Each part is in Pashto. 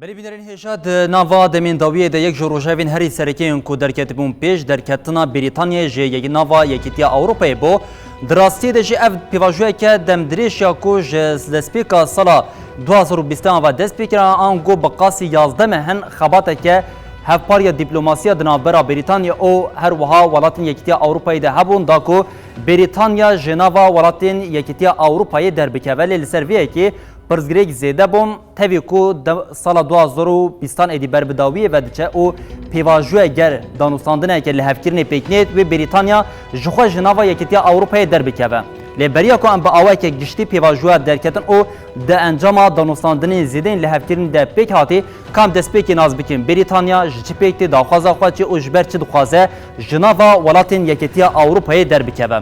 بری بینرین هجاد نوا دمین داویه ده یک جروجاوین هری سرکین کو درکت بون پیش درکتنا بریتانیا جه یک نوا یکیتیا اوروپای بو دراستی ده جه اف پیواجوه که دم دریش یا کو جه دسپیکا سالا 2020 و دسپیکرا آنگو بقاسی 11 مهن خباته که هفپاریا دیپلوماسیا دنابرا بریتانیا او هر وها ولاتین یکیتیا اوروپای ده هبون داکو بریتانیا جنوا ولاتین یکیتیا اوروپای در بکولی لسرویه که پرزگریک زیده بون تاوی کو سال 2020 ادی بربداویه و دچه او پیواجوه گر دانوستاندنه که لحفکرنی پیکنید و بریتانیا جخوا جنوا یکیتیا اوروپای در بکوه لبریا کو ام با اوای که گشتی پیواجوه درکتن او ده انجام دانوستاندنی زیدین لحفکرن ده پیک هاتی کام دست پیکی ناز بکن بریتانیا جچی پیکتی داخوازه خواه چی او جبر چی دخوازه جنوا ولاتین یکیتیا اوروپای در بکوه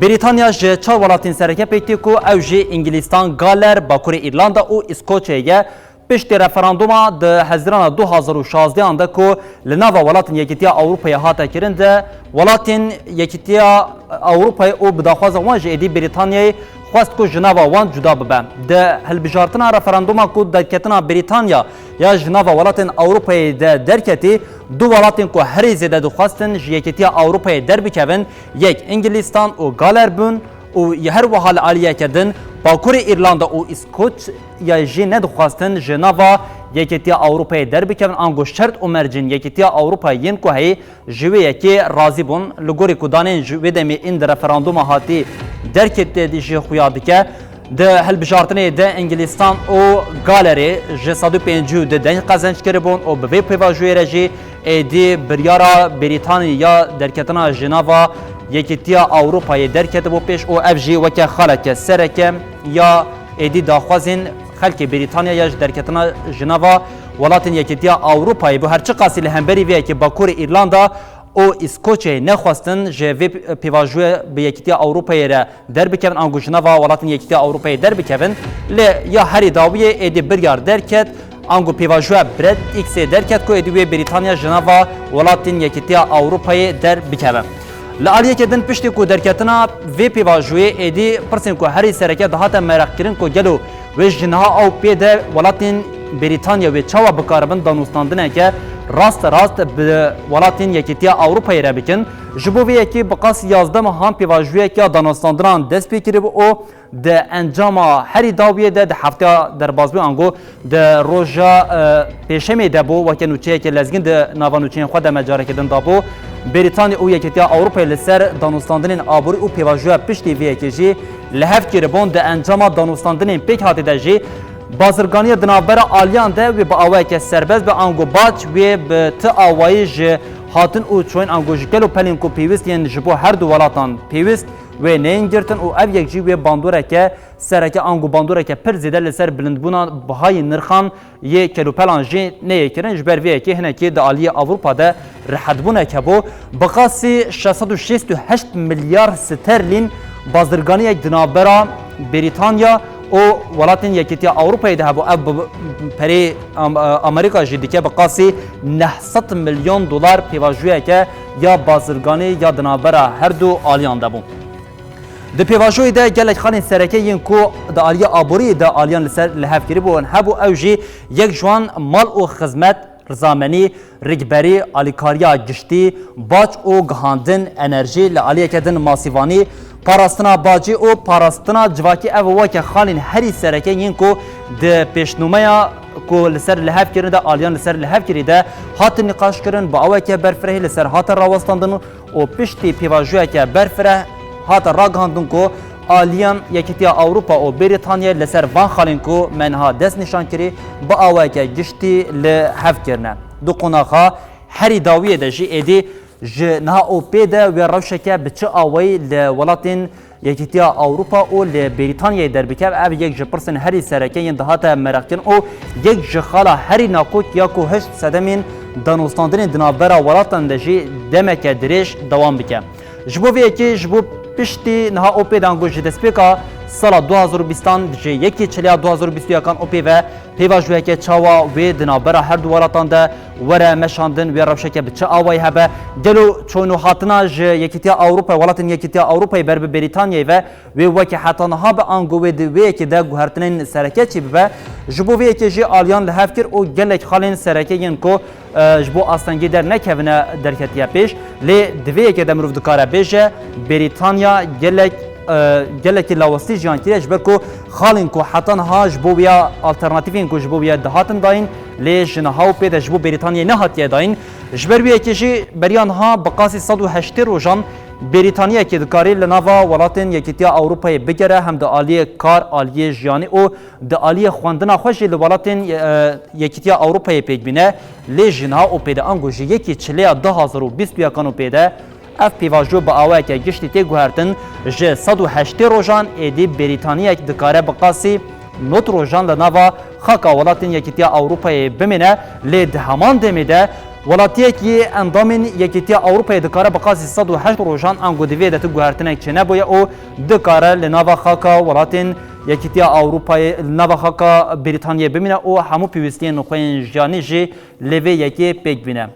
بریتانیا جه چهار ولاتین سرکه پیکتی کو او جه انگلیستان، گالر، باکور ایرلاندا و اسکوچیه پشت رفراندوما ده هزران 2016 انده کو لناوا ولاتین یکیتیا اوروپای هاتا کرنده ولاتین یکیتیا اوروپای او بداخواز وان جه ادی بریتانیای خواست کو جناوا وان جدا ببه ده هلبجارتنا رفراندوما کو درکتنا بریتانیا یا جناوا ولاتین اوروپای ده درکتی دو ولاتین کو هری زیده دو خواستن یکیتیا اوروپای در بکوین یک انگلیستان و گالر بون و هر وحال عالیه کردن باکور ایرلاندا و اسکوچ یا جی ندخواستن جناوا یکیتیا اوروپای در بکوین آنگو شرط و مرجن یکیتیا اوروپایین کو هی جوی یکی رازی بون لگوری کو دانین جوی دمی این در رفراندوم هاتی درکت دیجی خویادی که ده هلبجارتنی ده انگلیستان و گالری جسادو پینجو ده دنگ قزنج کربون و به پیواجوی رجی ایدی بریارا بریتانیا درکتنا جناوا یکیتیا اوروپای درکت بو پیش او اف جی وکه خالک سرکه یا ایدی داخوازین خلک بریتانیا یا درکتنا جناوا ولاتین یکیتیا اوروپای بو هرچی قاسی لهمبری وی که باکور ایرلاندا او اسکوچه نخواستن جوی پیواجوی به یکیتیا اوروپای را در بکوین آنگو جناوا ولاتین یکیتیا اوروپای در بکوین لی یا هری داویه ایدی بریار درکت آنگو پیواجوه برد ایکس درکت کو ایدی بریتانیا جناوا ولاتین یکیتیا اوروپای در بکوین لعالیه که دن پشتی کو درکتنا وی پیواجوی ایدی پرسین کو هری سرکه دهاتا مرق کرن کو گلو ویش جنها او پیده ولاتین بریتانیا و چاوا بکاربن دانوستاندنه که راست به ولاتین یکیتیا اوروپای را بکن جبوی یکی بقاس 11 ماه پیواجوی که دانوستاندران دست پیکری او ده انجام هری داویه ده هفته در بازبی انگو ده روژا پیشمی ده بو وکه نوچه که لزگین ده نوانوچه خود مجاره کدن دا بو بریتانیا او یکیتیا اوروپای لسر دانوستاندنین آبوری او پیواجوی پشتی وی که جی لحف کربون ده انجام دانوستاندنین پیک هاتی ده جی بازرگانی دنابر آلیان ده و با آوائی که سربز به آنگو باچ و به تا آوائی جه هاتن او چوین آنگو جگلو پلین کو پیوست یعنی جبو هر دو ولاتان پیوست و نین گرتن او او یک جی و باندوره که سرکه آنگو باندوره که پر زیده لسر بلندبونا بهای نرخان یک کلو پلان جی نیه کرن جبر ویه که هنه که ده آلی اوروپا ده رحد بونه که بو بقاسی 668 میلیارد سترلین بازرگانی دنابر بریتانیا او ولاتین یکیتیا اوروپای ده بو اب پری امریکا جدی که بقاسی 900 میلیون دلار پیواجویه که یا بازرگانی یا دنابرا هر دو آلیان ده بو ده پیواجوی ده گلک خانین سرکه ین کو ده آلیا آبوری ده آلیان لسر لحف کری بو هبو اوجی یک جوان مال و خدمت رزامنی رگبری آلیکاریا گشتی باچ او گهاندن انرژی لعالیه کدن ماسیوانی پاراستنا باجی او پاراستنا جواکی او وکه خالین هری سرکه ین کو ده پیشنومه کو لسر لحف کرن ده آلیان لسر لحف کری ده هات نقاش کرن با او که برفره لسر هات راوستاندن او پشتی پیواجوه که برفره هات راگهاندن کو آلیان یکیتیا اوروپا او بریتانیا لسر وان خالین کو منها دست نشان کری با او که گشتی لحف کرنه دو قناخا هری داویه ده جی ایدی جنها او پیدا و روشکه بچه آوی لولاتین یکیتیا اوروپا او لبریتانیا در بکب او یک جپرسن هری سرکه ین دهات مرقتین او یک جخالا هری ناکوک یا کو هشت صدمین دانوستاندن دنابرا ولاتن دجی دمک دریش دوام بکم جبو وی اکی جبو پشتی نها او پیدا انگو جدسپیکا سالا 2020 جه یکی چلیا 2021 اوپی و پیواجوه که چاوا و دنابرا هر دو ولاتان ده وره مشاندن و روشکه بچه آوای هبه گلو چونو حاطنا جه یکیتیا اوروپا ولاتن یکیتیا اوروپای بر به بریتانیای و وکی حتی نها به آنگوه دوی که ده گوهرتنین سرکه چی ببه جبوه که جه آلیان لحف کر و گلک خالین سرکه ین که جبو آستانگی در نکوونه درکتیا پیش لی دوی که ده مروف دکاره بیشه بریتانیا گلکی لاوستی جان کیش برکو خالین کو حتن هاج بو بیا آلترناتیوین کو جبو بیا دهاتن داین لیش نهاو پیدا جبو بریتانیا نهاتیه داین جبر بیا کیجی بریان ها بقاسی 108 روزان بریتانیا که دکاری لناوا ولاتن یکیتیا اروپای بگره هم د عالی کار عالی جانی او د عالی خواندنا خوشی لولاتن یکیتیا اروپای پیگ بینه لیجنا او پیدا انگوجی یکی چلیا 2020 یکانو پیدا اف پیواجو با آوه که گشتی تی گوهرتن جه 108 روزان ایدی بریتانیا که دکاره بقاسی نوت روزان لناوا خاکا ولاتن یکیتیا اروپای بمینه لید همان دمیده ولاتیه که اندامین یکیتیا اروپای دکاره بقاسی 108 روزان انگو دوی دت گوهرتنه چه نبویه او دکاره لناوا خاکا ولاتن یکیتیا اروپای لناوا خاکا بریتانیا بمینه او همو پیوستین نخوین جانی جی لوی یکی پیگ بینه